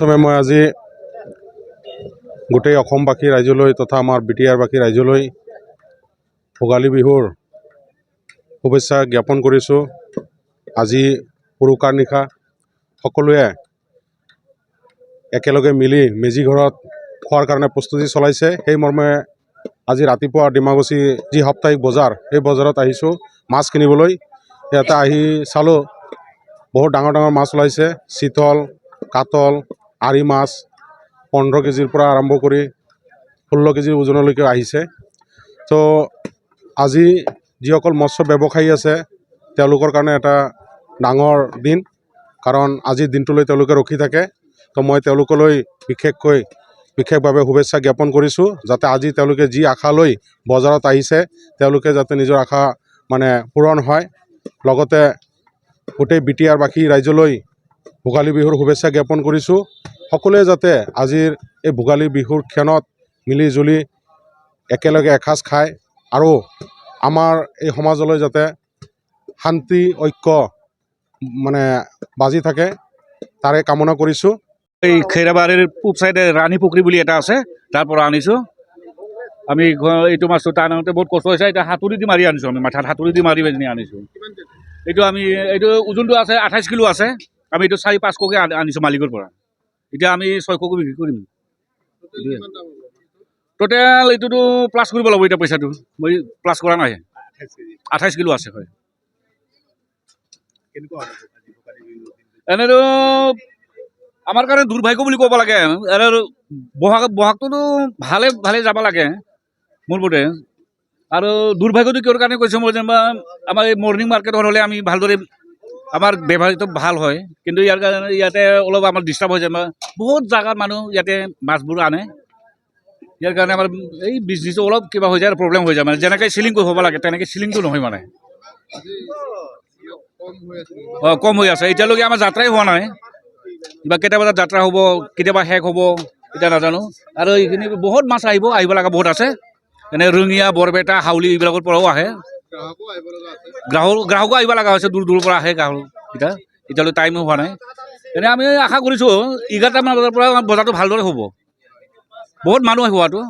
প্ৰথমে মই আজি গোটেই অসমবাসী ৰাইজলৈ তথা আমাৰ বিটিআৰবাসী ৰাইজলৈ ভোগালী বিহুৰ শুভেচ্ছা জ্ঞাপন কৰিছোঁ। আজি উৰুকাৰ নিশা সকলোৱে একেলগে মিলি মেজি ঘৰত খোৱাৰ কাৰণে প্ৰস্তুতি চলাইছে। সেই মৰ্মে আজি ৰাতিপুৱা ডিমাকুছী যি সাপ্তাহিক বজাৰ, সেই বজাৰত আহিছোঁ মাছ কিনিবলৈ। ইয়াতে আহি চালোঁ বহুত ডাঙৰ ডাঙৰ মাছ ওলাইছে। চিতল, কাতল, আৰি মাছ 15 কেজিৰ পৰা আৰম্ভ কৰি 16 কেজিৰ ওজনলৈকে আহিছে। তো আজি যিসকল মৎস্য ব্যৱসায়ী আছে তেওঁলোকৰ কাৰণে এটা ডাঙৰ দিন, কাৰণ আজিৰ দিনটোলৈ তেওঁলোকে ৰখি থাকে। তো মই তেওঁলোকলৈ বিশেষভাৱে শুভেচ্ছা জ্ঞাপন কৰিছোঁ, যাতে আজি তেওঁলোকে যি আশা লৈ বজাৰত আহিছে তেওঁলোকে যাতে নিজৰ আশা পূৰণ হয়। লগতে গোটেই বিটিআৰবাসী ৰাইজলৈ ভোগালী বিহুৰ শুভেচ্ছা জ্ঞাপন কৰিছোঁ। সকলোৱে যাতে আজিৰ এই ভোগালী বিহুৰ ক্ষণত মিলি জুলি একেলগে এসাঁজ খায় আৰু আমাৰ এই সমাজলৈ যাতে শান্তি ঐক্য বাজি থাকে তাৰে কামনা কৰিছোঁ। এই খৈৰাবাৰীৰ পূব চাইডে ৰাণী পুখুৰী বুলি এটা আছে, তাৰ পৰা আনিছোঁ। আমি এইটো মাছটো টান আনোতে বহুত কষ্ট হৈছে। এতিয়া হাতুৰি দি মাৰি আনিছোঁ, আমি মাথাত হাতুৰি দি মাৰি আনিছোঁ। এইটো ওজনটো আছে 28 কিলো আছে। আমি এইটো 4-5 ককে আনিছোঁ মালিকৰ পৰা। এতিয়া আমি 6 ককে বিক্ৰী কৰিম। টোটেল এইটোতো প্লাছ কৰিব লাগিব। এতিয়া পইচাটো মই প্লাছ কৰা নাই। 28 কিলো আছে। হয়, এনেতো আমাৰ কাৰণে দুৰ্ভাগ্য বুলি ক'ব লাগে। বহাগটোতো ভালে যাব লাগে মোৰ বোধে। আৰু দুৰ্ভাগ্যটো কিহৰ কাৰণে কৈছোঁ, মই যেনিবা আমাৰ এই মৰ্ণিং মাৰ্কেটত হ'লে আমি ভালদৰে আমাৰ ব্যৱসায়টো ভাল হয়, কিন্তু ইয়াৰ কাৰণে ইয়াতে অলপ আমাৰ ডিষ্টাৰ্ব হৈ যায়। বহুত জাগাত মানুহ ইয়াতে মাছবোৰ আনে, ইয়াৰ কাৰণে আমাৰ এই বিজনেছটো অলপ কিবা হৈ যায়, প্ৰব্লেম হৈ যায়। যেনেকৈ চিলিংটো হ'ব লাগে তেনেকৈ চিলিংটো নহয় কম হৈ আছে। এতিয়ালৈকে আমাৰ যাত্ৰাই হোৱা নাই। কিবা কেতিয়াবা যাত্ৰা হ'ব, কেতিয়াবা শেষ হ'ব, এতিয়া নাজানো। আৰু এইখিনি বহুত মাছ আহিব লগা বহুত আছে। এনে ৰঙিয়া, বৰপেটা, হাউলি এইবিলাকৰ পৰাও আহে। গ্ৰাহকো আহিব লগা হৈছে, দূৰৰ পৰা আহে গ্ৰাহক। এতিয়ালৈ টাইমো হোৱা নাই। এনে আমি আশা কৰিছোঁ 11টা মান বজাৰ পৰা বজাৰটো ভালদৰে হ'ব। বহুত মানুহ আহিব হোৱাটো।